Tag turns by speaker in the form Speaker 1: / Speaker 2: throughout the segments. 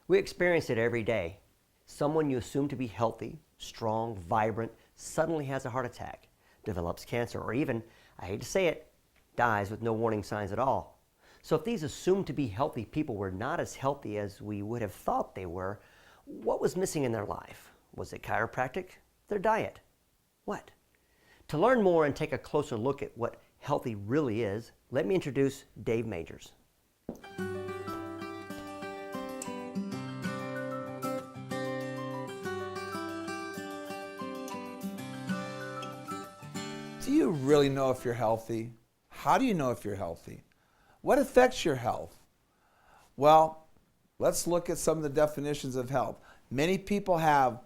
Speaker 1: We experience it every day. Someone you assume to be healthy, strong, vibrant, suddenly has a heart attack, develops cancer, or even, I hate to say it, dies with no warning signs at all. So if these assumed to be healthy people were not as healthy as we would have thought they were, what was missing in their life? Was it chiropractic? Their diet? What? To learn more and take a closer look at what healthy really is, let me introduce Dave Majors.
Speaker 2: Do you really know if you're healthy? How do you know if you're healthy? What affects your health? Well, let's look at some of the definitions of health. Many people have,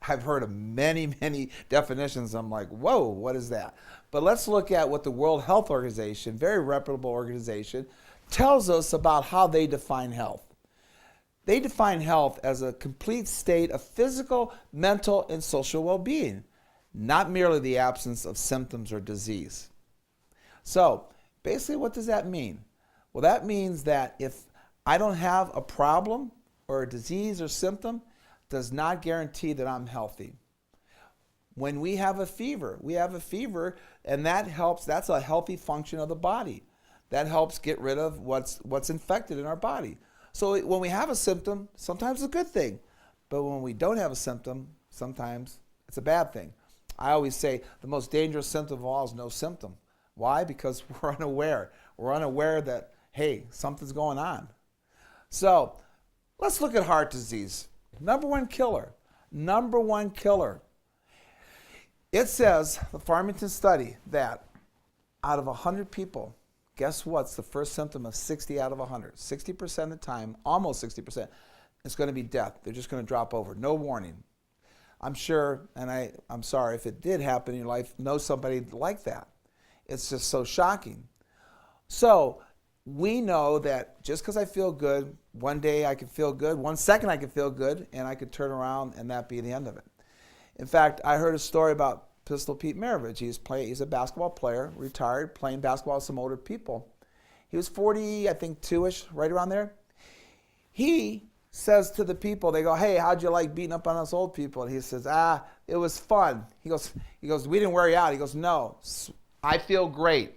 Speaker 2: I've heard of many definitions. I'm like, whoa, what is that? But let's look at what the World Health Organization, very reputable organization, tells us about how they define health. They define health as a complete state of physical, mental, and social well-being, not merely the absence of symptoms or disease. So basically, what does that mean? Well, that means that if I don't have a problem or a disease or symptom, does not guarantee that I'm healthy. When we have a fever, and that helps, that's a healthy function of the body. That helps get rid of what's infected in our body. So when we have a symptom, sometimes it's a good thing. But when we don't have a symptom, sometimes it's a bad thing. I always say the most dangerous symptom of all is no symptom. Why? Because we're unaware. We're unaware that, hey, something's going on. So let's look at heart disease. Number one killer. It says, the Farmington study, that out of 100 people, guess what's the first symptom of 60 out of 100? 60% of the time, almost 60%, it's going to be death. They're just going to drop over. No warning. I'm sure, and I'm sorry if it did happen in your life, know somebody like that. It's just so shocking. So we know that just because I feel good, one day I could feel good, 1 second I could feel good, and I could turn around and that be the end of it. In fact, I heard a story about Pistol Pete Maravich. He's a basketball player, retired, playing basketball with some older people. He was 40, I think, 2-ish, right around there. He says to the people, they go, hey, how'd you like beating up on us old people? And he says, it was fun. He goes, we didn't wear you out. He goes, no, I feel great.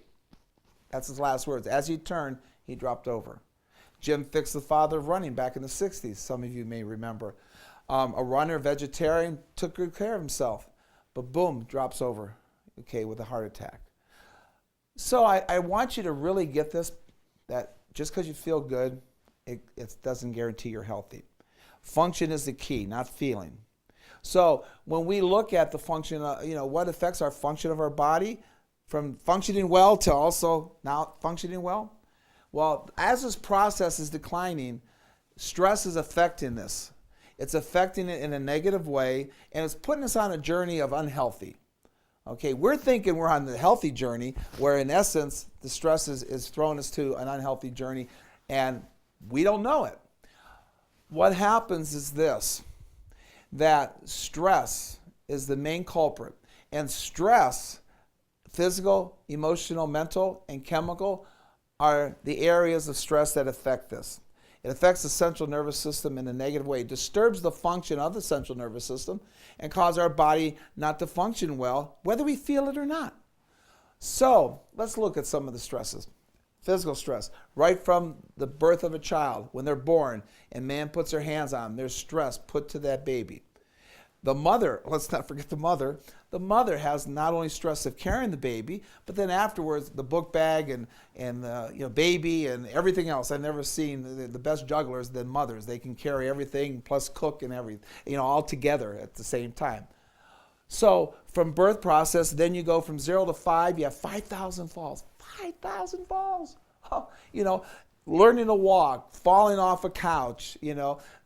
Speaker 2: That's his last words. As he turned, he dropped over. Jim Fix, the father of running back in the 60s, some of you may remember. A runner, vegetarian, took good care of himself. But boom, drops over, okay, with a heart attack. So I want you to really get this, that just because you feel good, it doesn't guarantee you're healthy. Function is the key, not feeling. So when we look at the function, what affects our function of our body, from functioning well to also now functioning well, well, as this process is declining, stress is affecting this. It's affecting it in a negative way, and it's putting us on a journey of unhealthy. Okay, we're thinking we're on the healthy journey, where in essence, the stress is throwing us to an unhealthy journey, and we don't know it. What happens is this, that stress is the main culprit. And stress, physical, emotional, mental, and chemical, are the areas of stress that affect this. It affects the central nervous system in a negative way. It disturbs the function of the central nervous system and causes our body not to function well, whether we feel it or not. So let's look at some of the stresses. Physical stress, right from the birth of a child, when they're born, and man puts their hands on them, there's stress put to that baby. The mother, let's not forget the mother. The mother has not only stress of carrying the baby, but then afterwards the book bag and baby and everything else. I've never seen the best jugglers than mothers. They can carry everything plus cook and everything, all together at the same time. So from birth process, then you go from 0 to 5. You have 5,000 falls. 5,000 falls. Oh, learning to walk, falling off a couch.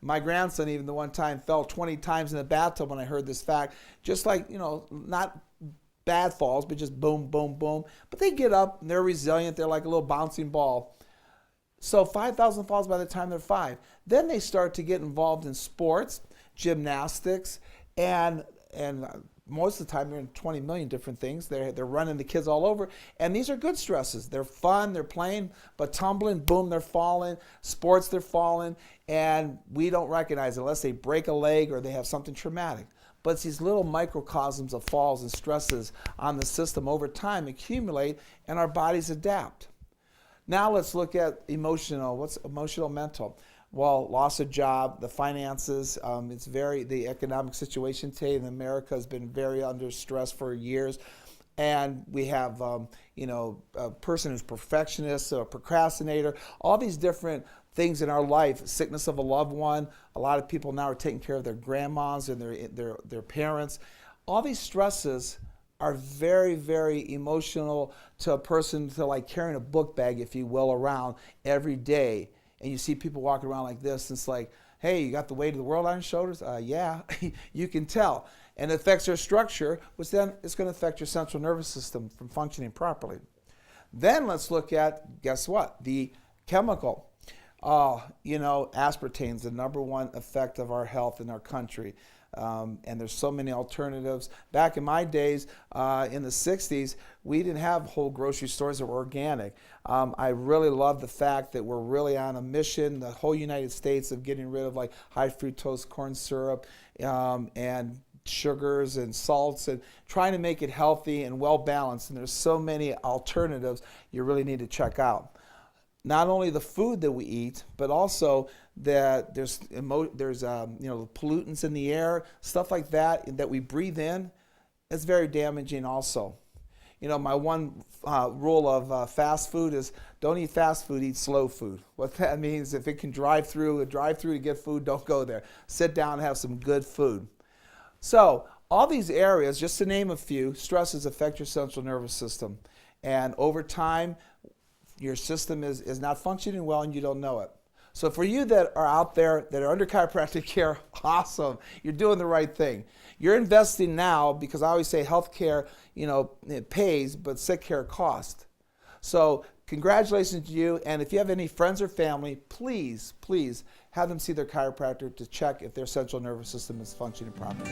Speaker 2: My grandson even the one time fell 20 times in the bathtub when I heard this fact. Just like, not bad falls, but just boom, boom, boom. But they get up and they're resilient. They're like a little bouncing ball. So 5,000 falls by the time they're 5. Then they start to get involved in sports, gymnastics, and most of the time, you're in 20 million different things. They're running the kids all over. And these are good stresses. They're fun, they're playing, but tumbling, boom, they're falling. Sports, they're falling. And we don't recognize it unless they break a leg or they have something traumatic. But it's these little microcosms of falls and stresses on the system over time accumulate, and our bodies adapt. Now let's look at emotional. What's emotional, mental? Well, loss of job, the finances, the economic situation today in America has been very under stress for years. And we have, a person who's perfectionist, a procrastinator, all these different things in our life, sickness of a loved one. A lot of people now are taking care of their grandmas and their parents. All these stresses are very, very emotional to a person, to like carrying a book bag, if you will, around every day. And you see people walking around like this, and it's like, hey, you got the weight of the world on your shoulders? Yeah, you can tell. And it affects your structure, which then is going to affect your central nervous system from functioning properly. Then let's look at, guess what? The chemical. Aspartame's the number one effect of our health in our country. And there's so many alternatives. Back in my days, in the 60s, we didn't have whole grocery stores that were organic. I really love the fact that we're really on a mission, the whole United States, of getting rid of like high fructose corn syrup and sugars and salts, and trying to make it healthy and well balanced. And there's so many alternatives you really need to check out. Not only the food that we eat, but also that there's pollutants in the air, stuff like that we breathe in. It's very damaging also. My one rule of fast food is don't eat fast food, eat slow food. What that means, if it can drive through to get food, don't go there. Sit down and have some good food. So all these areas, just to name a few, stresses affect your central nervous system. And over time, your system is not functioning well and you don't know it. So for you that are out there that are under chiropractic care, awesome. You're doing the right thing. You're investing now, because I always say healthcare, it pays, but sick care costs. So congratulations to you. And if you have any friends or family, please have them see their chiropractor to check if their central nervous system is functioning properly.